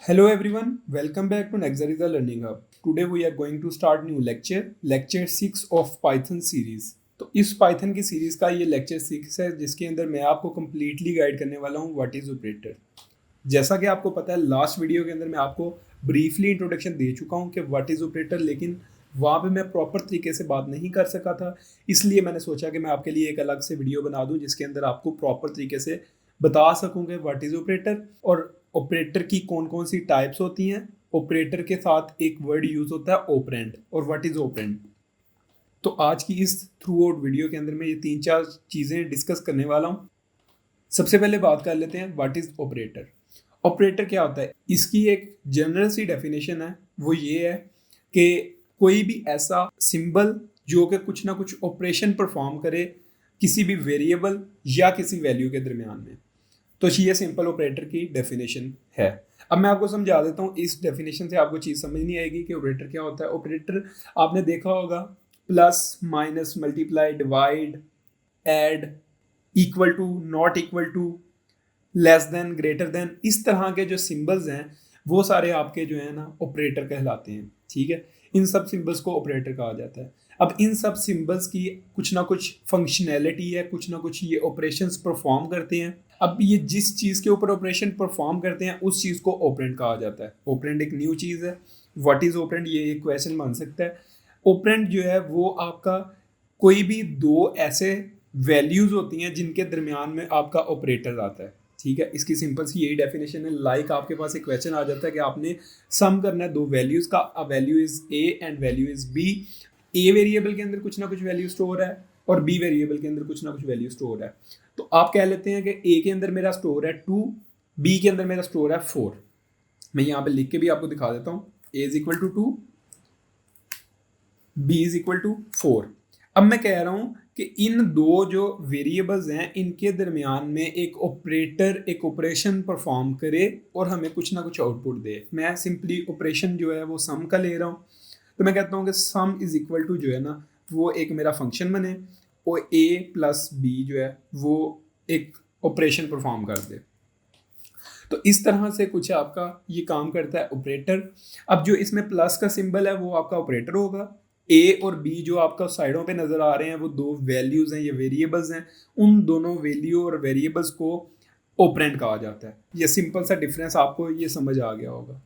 Hello everyone, welcome back to Nexariza Learning Hub. Today we are going to start new lecture 6 of Python series. तो इस Python की series का ये lecture 6 है जिसके अंदर मैं आपको कम्प्लीटली गाइड करने वाला हूँ व्हाट इज ऑपरेटर। जैसा कि आपको पता है लास्ट वीडियो के अंदर मैं आपको ब्रीफली इंट्रोडक्शन दे चुका हूँ कि व्हाट इज ऑपरेटर, लेकिन वहाँ पे मैं प्रॉपर तरीके से बात नहीं कर सका था, इसलिए मैंने सोचा कि मैं आपके लिए एक अलग से वीडियो बना दूँ जिसके अंदर आपको प्रॉपर तरीके से बता सकूँगे व्हाट इज ऑपरेटर और ऑपरेटर की कौन कौन सी टाइप्स होती हैं। ऑपरेटर के साथ एक वर्ड यूज होता है ऑपरेंड, और व्हाट इज ऑपरेंड। तो आज की इस थ्रू आउट वीडियो के अंदर मैं ये 3-4 चीज़ें डिस्कस करने वाला हूँ। सबसे पहले बात कर लेते हैं व्हाट इज ऑपरेटर। ऑपरेटर क्या होता है, इसकी एक जनरल सी डेफिनेशन है, वो ये है कि कोई भी ऐसा सिंबल जो कि कुछ ना कुछ ऑपरेशन परफॉर्म करे किसी भी वेरिएबल या किसी वैल्यू के दरमियान में। तो ये सिंपल ऑपरेटर की डेफिनेशन है। अब मैं आपको समझा देता हूँ, इस डेफिनेशन से आपको चीज़ समझ नहीं आएगी कि ऑपरेटर क्या होता है। ऑपरेटर आपने देखा होगा plus minus multiply divide add equal to not equal to less than greater than, इस तरह के जो सिंबल्स हैं वो सारे आपके जो है ना ऑपरेटर कहलाते हैं। ठीक है, इन सब सिंबल्स को ऑपरेटर कहा जाता है। अब इन सब सिंबल्स की कुछ ना कुछ फंक्शनैलिटी है, कुछ ना कुछ ये ऑपरेशंस परफॉर्म करते हैं। अब ये जिस चीज़ के ऊपर ऑपरेशन परफॉर्म करते हैं उस चीज़ को ऑपरेंड कहा जाता है। ऑपरेंड एक न्यू चीज़ है। व्हाट इज ऑपरेंड, ये एक क्वेश्चन बन सकता है। ऑपरेंड जो है वो आपका कोई भी दो ऐसे वैल्यूज होती हैं जिनके दरमियान में आपका ऑपरेटर आता है। ठीक है, इसकी सिंपल सी यही डेफिनेशन है। लाइक आपके पास एक क्वेश्चन आ जाता है कि आपने सम करना है दो वैल्यूज का, a value is A and value is B. A variable के अंदर कुछ ना कुछ वैल्यू स्टोर है और बी वेरिएबल के अंदर कुछ ना कुछ वैल्यू स्टोर है। तो आप कह लेते हैं कि ए के अंदर मेरा स्टोर है 2, बी के अंदर मेरा स्टोर है 4। मैं यहाँ पे लिख के भी आपको दिखा देता हूँ, a is equal to 2, b is equal to 4। अब मैं कह रहा हूँ कि इन दो जो वेरिएबल्स हैं इनके दरमियान में एक ऑपरेटर एक ऑपरेशन परफॉर्म करे और हमें कुछ ना कुछ आउटपुट दे। मैं सिंपली ऑपरेशन जो है वो सम का ले रहा हूँ, तो मैं कहता हूँ कि सम इज इक्वल टू जो है ना वो एक मेरा फंक्शन बने और ए प्लस बी जो है वो एक ऑपरेशन परफॉर्म कर दे। तो इस तरह से कुछ आपका ये काम करता है ऑपरेटर। अब जो इसमें प्लस का सिंबल है वो आपका ऑपरेटर होगा। ए और बी जो आपका साइडों पे नजर आ रहे हैं वो दो वैल्यूज हैं, ये वेरिएबल्स हैं। उन दोनों वैल्यू और वेरिएबल्स को ऑपरेंड कहा जाता है। ये सिंपल सा डिफरेंस आपको ये समझ आ गया होगा।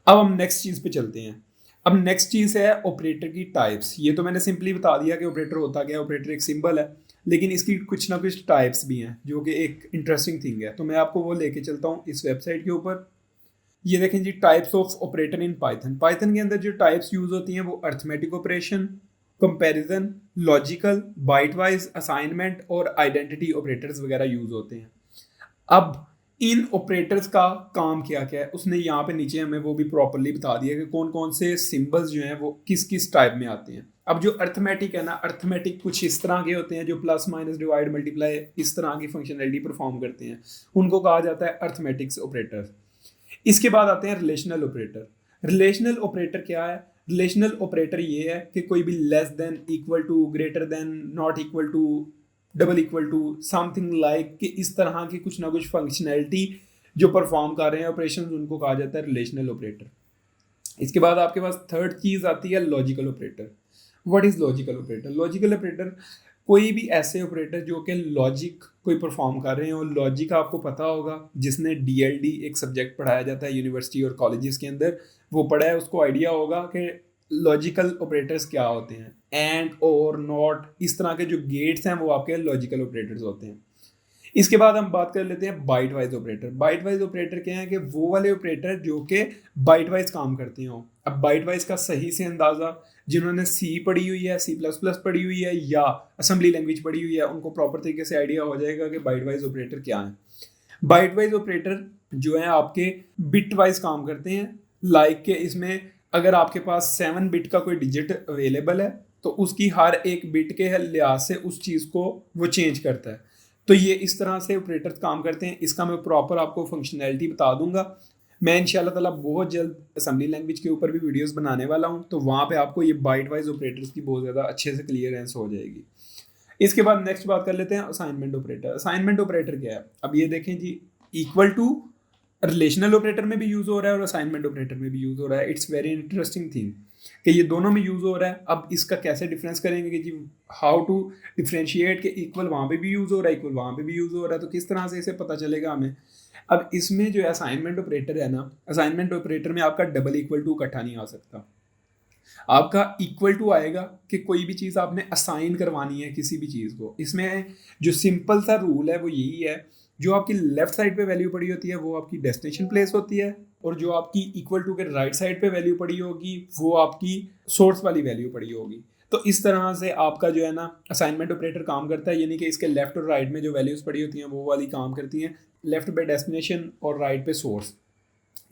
अब हम नेक्स्ट चीज पे चलते हैं। अब नेक्स्ट चीज है ऑपरेटर की टाइप्स। ये तो मैंने सिंपली बता दिया कि ऑपरेटर होता क्या है। ऑपरेटर एक सिंबल है, लेकिन इसकी कुछ ना कुछ टाइप्स भी हैं जो कि एक इंटरेस्टिंग थिंग है। तो मैं आपको वो लेके चलता हूँ इस वेबसाइट के ऊपर। ये देखें जी, types of operator in Python. Python के अंदर जो टाइप्स यूज होती हैं वो arithmetic operation, comparison, logical, bitwise, assignment और आइडेंटिटी ऑपरेटर्स वगैरह यूज होते हैं। अब इन ऑपरेटर्स का काम क्या क्या है उसने यहाँ पे नीचे हमें वो भी प्रॉपरली बता दिया कि कौन कौन से सिंबल्स जो हैं वो किस किस टाइप में आते हैं। अब जो अर्थमेटिक है ना, अर्थमेटिक कुछ इस तरह के होते हैं जो प्लस माइनस डिवाइड मल्टीप्लाई इस तरह की फंक्शनैलिटी परफॉर्म करते हैं, उनको कहा जाता है अर्थमेटिक्स ऑपरेटर। इसके बाद आते हैं रिलेशनल ऑपरेटर। रिलेशनल ऑपरेटर क्या है? रिलेशनल ऑपरेटर ये है कि कोई भी less than, equal to, greater than, not equal to, double equal to, something like कि इस तरह की कुछ ना कुछ फंक्शनैलिटी जो परफॉर्म कर रहे हैं ऑपरेशन, उनको कहा जाता है रिलेशनल ऑपरेटर। इसके बाद आपके पास थर्ड चीज आती है logical operator. What is logical operator? Logical operator कोई भी ऐसे ऑपरेटर जो कि लॉजिक कोई परफॉर्म कर रहे हैं। और लॉजिक आपको पता होगा, जिसने डीएलडी एक सब्जेक्ट पढ़ाया जाता है यूनिवर्सिटी और कॉलेजेस के अंदर, वो पढ़ा है, उसको आइडिया होगा कि लॉजिकल ऑपरेटर्स क्या होते हैं। एंड और नॉट इस तरह के जो गेट्स हैं वो आपके लॉजिकल ऑपरेटर्स होते हैं। इसके बाद हम बात कर लेते हैं bitwise operator. Bitwise operator क्या है कि वो वाले ऑपरेटर जो कि बाइट वाइज काम करते हो। अब बाइट वाइज का सही से अंदाजा जिन्होंने सी पढ़ी हुई है, सी प्लस प्लस पढ़ी हुई है या असेंबली लैंग्वेज पढ़ी हुई है, उनको प्रॉपर तरीके से आइडिया हो जाएगा कि बाइट वाइज ऑपरेटर क्या है। बाइट वाइज ऑपरेटर जो है आपके बिट वाइज काम करते हैं। लाइक के इसमें अगर आपके पास 7 बिट का कोई डिजिट अवेलेबल है तो उसकी हर एक बिट के लिहाज से उस चीज़ को वो चेंज करता है। तो ये इस तरह से ऑपरेटर्स काम करते हैं। इसका मैं प्रॉपर आपको फंक्शनैलिटी बता दूंगा। मैं इंशाल्लाह ताला बहुत जल्द असेंबली लैंग्वेज के ऊपर भी वीडियोस बनाने वाला हूँ, तो वहाँ पे आपको ये बाइट वाइज ऑपरेटर्स की बहुत ज़्यादा अच्छे से क्लियरेंस हो जाएगी। इसके बाद नेक्स्ट बात कर लेते हैं असाइनमेंट ऑपरेटर। असाइनमेंट ऑपरेटर क्या है? अब ये देखें जी, इक्वल टू रिलेशनल ऑपरेटर में भी यूज़ हो रहा है और असाइनमेंट ऑपरेटर में भी यूज़ हो रहा है। इट्स वेरी इंटरेस्टिंग थिंग कि ये दोनों में यूज़ हो रहा है। अब इसका कैसे डिफरेंस करेंगे कि जी हाउ टू डिफ्रेंशिएट कि इक्वल वहाँ पे भी यूज़ हो रहा है, इक्वल वहाँ पे भी यूज़ हो रहा है, तो किस तरह से इसे पता चलेगा हमें। अब इसमें जो है असाइनमेंट ऑपरेटर है ना, असाइनमेंट ऑपरेटर में आपका डबल इक्वल टू इकट्ठा नहीं आ सकता। आपका इक्वल टू आएगा कि कोई भी चीज़ आपने असाइन करवानी है किसी भी चीज़ को। इसमें जो सिंपल सा रूल है वो यही है, जो आपकी लेफ्ट साइड पे वैल्यू पड़ी होती है वो आपकी डेस्टिनेशन प्लेस होती है, और जो आपकी इक्वल टू के राइट साइड पे वैल्यू पड़ी होगी वो आपकी सोर्स वाली वैल्यू पड़ी होगी। तो इस तरह से आपका जो है ना असाइनमेंट ऑपरेटर काम करता है, यानी कि इसके लेफ्ट और राइट में जो वैल्यूज़ पड़ी होती हैं वो वाली काम करती हैं, लेफ्ट पे डेस्टिनेशन और राइट पे सोर्स।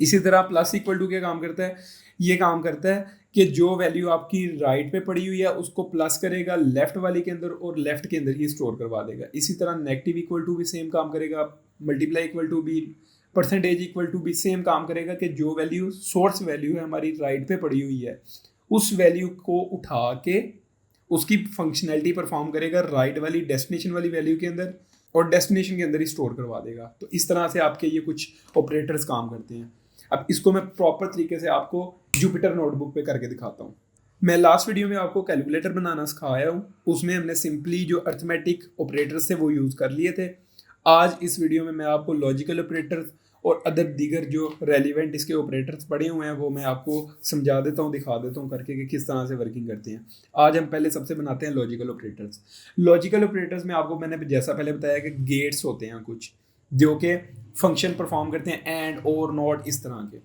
इसी तरह प्लस इक्वल टू क्या काम करता है, ये काम करता है कि जो वैल्यू आपकी राइट पे पड़ी हुई है उसको प्लस करेगा लेफ्ट वाले के अंदर और लेफ्ट के अंदर ही स्टोर करवा देगा। इसी तरह नेगेटिव इक्वल टू भी सेम काम करेगा, मल्टीप्लाई इक्वल टू भी, परसेंटेज इक्वल टू भी सेम काम करेगा कि जो वैल्यू सोर्स वैल्यू है हमारी राइट पे पड़ी हुई है उस वैल्यू को उठा के उसकी फंक्शनैलिटी परफॉर्म करेगा राइट वाली डेस्टिनेशन वाली वैल्यू के अंदर और डेस्टिनेशन के अंदर ही स्टोर करवा देगा। तो इस तरह से आपके ये कुछ ऑपरेटर्स काम करते हैं। अब इसको मैं प्रॉपर तरीके से आपको जुपिटर नोटबुक पे करके दिखाता हूँ। मैं लास्ट वीडियो में आपको कैलकुलेटर बनाना सिखाया हूँ, उसमें हमने सिंपली जो अर्थमेटिक ऑपरेटर्स थे वो यूज़ कर लिए थे। आज इस वीडियो में मैं आपको लॉजिकल ऑपरेटर्स और अदर दीगर जो रेलिवेंट इसके ऑपरेटर्स पड़े हुए हैं वो मैं आपको समझा देता हूँ, दिखा देता हूँ करके कि किस तरह से वर्किंग करते हैं। आज हम पहले सबसे बनाते हैं लॉजिकल ऑपरेटर्स। लॉजिकल ऑपरेटर्स में आपको मैंने जैसा पहले बताया कि गेट्स होते हैं कुछ जो कि फंक्शन परफॉर्म करते हैं, एंड और नॉट इस तरह के।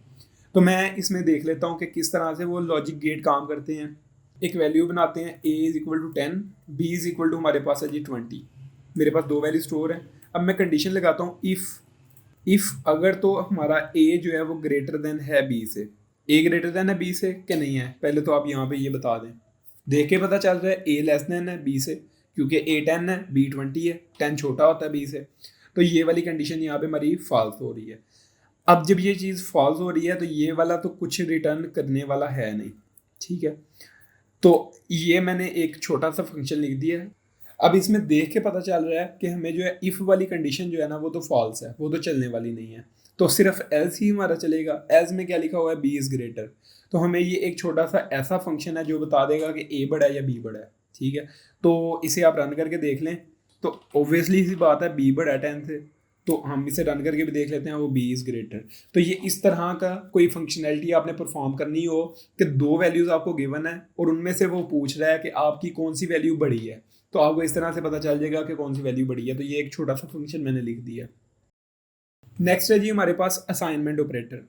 तो मैं इसमें देख लेता हूँ कि किस तरह से वो लॉजिक गेट काम करते हैं। एक वैल्यू बनाते हैं a is equal to 10, b is equal to हमारे पास है जी 20। मेरे पास दो वैल्यू स्टोर है। अब मैं कंडीशन लगाता हूँ इफ़ अगर तो हमारा a जो है वो ग्रेटर देन है b से। a ग्रेटर देन है b से कि नहीं है, पहले तो आप यहाँ पे ये बता दें। देख के पता चल रहा है a लेस देन है b से, क्योंकि a 10 है b 20 है, 10 छोटा होता है b से। तो ये वाली कंडीशन यहाँ पे हमारी फॉल्स हो रही है। अब जब ये चीज़ फॉल्स हो रही है तो ये वाला तो कुछ रिटर्न करने वाला है नहीं, ठीक है। तो ये मैंने एक छोटा सा फंक्शन लिख दिया है। अब इसमें देख के पता चल रहा है कि हमें जो है इफ़ वाली कंडीशन जो है ना वो तो फॉल्स है, वो तो चलने वाली नहीं है, तो सिर्फ एल्स ही हमारा चलेगा। एल्स में क्या लिखा हुआ है, बी इज़ ग्रेटर। तो हमें ये एक छोटा सा ऐसा फंक्शन है जो बता देगा कि ए बड़ा है या बी बड़ा है, ठीक है। तो इसे आप रन करके देख लें तो ऑब्वियसली सी बात है बी बड़ा है 10 से, तो हम इसे रन करके भी देख लेते हैं, वो बी इज़ ग्रेटर। तो ये इस तरह का कोई फंक्शनैलिटी आपने परफॉर्म करनी हो कि दो वैल्यूज़ आपको गिवन है और उनमें से वो पूछ रहा है कि आपकी कौन सी वैल्यू बड़ी है, तो आपको इस तरह से पता चल जाएगा कि कौन सी वैल्यू बड़ी है। तो ये एक छोटा सा फंक्शन मैंने लिख दिया। नेक्स्ट है जी हमारे पास असाइनमेंट ऑपरेटर।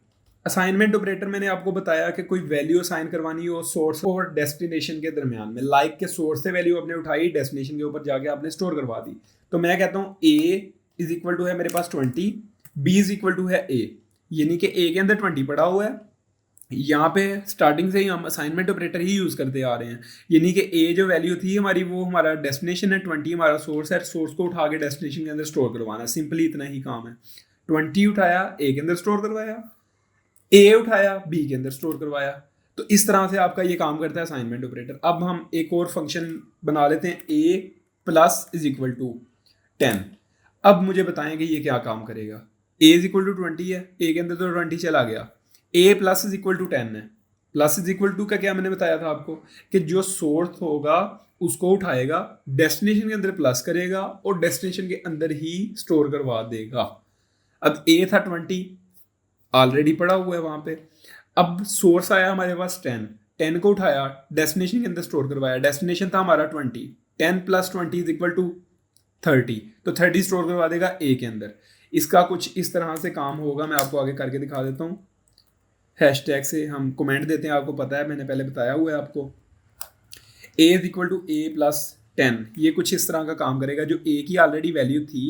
असाइनमेंट ऑपरेटर मैंने आपको बताया कि कोई वैल्यू असाइन करवानी हो सोर्स और डेस्टिनेशन के दरमियान में, लाइक के सोर्स से वैल्यू आपने उठाई, डेस्टिनेशन के ऊपर जाके आपने स्टोर करवा दी। तो मैं कहता हूँ ए इज इक्वल टू है मेरे पास 20, बी इज इक्वल टू है ए, यानी कि ए के अंदर 20 पड़ा हुआ है। यहाँ पे स्टार्टिंग से ही हम असाइनमेंट ऑपरेटर ही यूज़ करते आ रहे हैं, यानी कि ए जो वैल्यू थी हमारी वो हमारा डेस्टिनेशन है, 20 हमारा सोर्स है, सोर्स को उठा के डेस्टिनेशन के अंदर स्टोर करवाना है। सिंपली इतना ही काम है। 20 उठाया ए के अंदर स्टोर करवाया, ए उठाया बी के अंदर स्टोर करवाया। तो इस तरह से आपका ये काम करता है असाइनमेंट ऑपरेटर। अब हम एक और फंक्शन बना लेते हैं, ए प्लस इज इक्वल टू 10। अब मुझे बताएं कि ये क्या काम करेगा। ए इज इक्वल टू 20 है, ए के अंदर तो 20 चला गया, ए प्लस इज इक्वल टू 10 है। प्लस इज इक्वल टू का क्या मैंने बताया था आपको कि जो सोर्स होगा उसको उठाएगा, डेस्टिनेशन के अंदर प्लस करेगा और डेस्टिनेशन के अंदर ही स्टोर करवा देगा। अब ए था 20 ऑलरेडी पड़ा हुआ है वहां पे। अब सोर्स आया हमारे पास 10 को उठाया, डेस्टिनेशन के अंदर स्टोर करवाया, डेस्टिनेशन था हमारा 20, 10 प्लस 20 इज इक्वल टू 30, तो 30 स्टोर करवा देगा ए के अंदर। इसका कुछ इस तरह से काम होगा, मैं आपको आगे करके दिखा देता हूँ। हैशटैग से हम कमेंट देते हैं, आपको पता है मैंने पहले बताया हुआ है आपको। A is equal to a plus 10, ये कुछ इस तरह का काम करेगा। जो ए की ऑलरेडी वैल्यू थी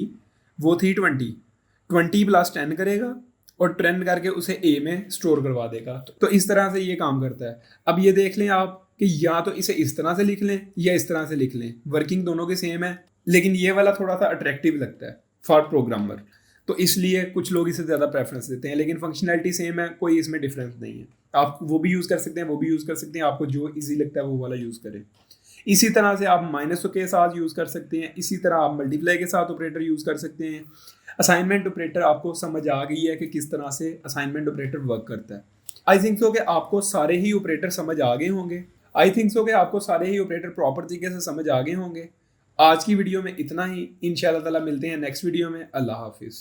वो थी 20 प्लस 10 करेगा और ट्रेंड करके उसे ए में स्टोर करवा देगा। तो इस तरह से ये काम करता है। अब ये देख लें आप कि या तो इसे इस तरह से लिख लें या इस तरह से लिख लें, वर्किंग दोनों के सेम है, लेकिन ये वाला थोड़ा सा अट्रैक्टिव लगता है फॉर प्रोग्रामर, तो इसलिए कुछ लोग इसे ज़्यादा प्रेफरेंस देते हैं। लेकिन फंक्शनैलिटी सेम है, कोई इसमें डिफरेंस नहीं है। आप वो भी यूज़ कर सकते हैं, वो भी यूज़ कर सकते हैं, आपको जो ईजी लगता है वो वाला यूज़ करें। इसी तरह से आप माइनस के साथ यूज़ कर सकते हैं, इसी तरह आप मल्टीप्लाई के साथ ऑपरेटर यूज़ कर सकते हैं। असाइनमेंट ऑपरेटर आपको समझ आ गई है कि किस तरह से असाइनमेंट ऑपरेटर वर्क करता है। आई थिंक सो कि आपको सारे ही ऑपरेटर समझ आ गए होंगे। आई थिंक सो कि आपको सारे ही ऑपरेटर प्रॉपर तरीके से समझ आ गए होंगे। आज की वीडियो में इतना ही। इंशाल्लाह ताला मिलते हैं नेक्स्ट वीडियो में। अल्लाह हाफिज़।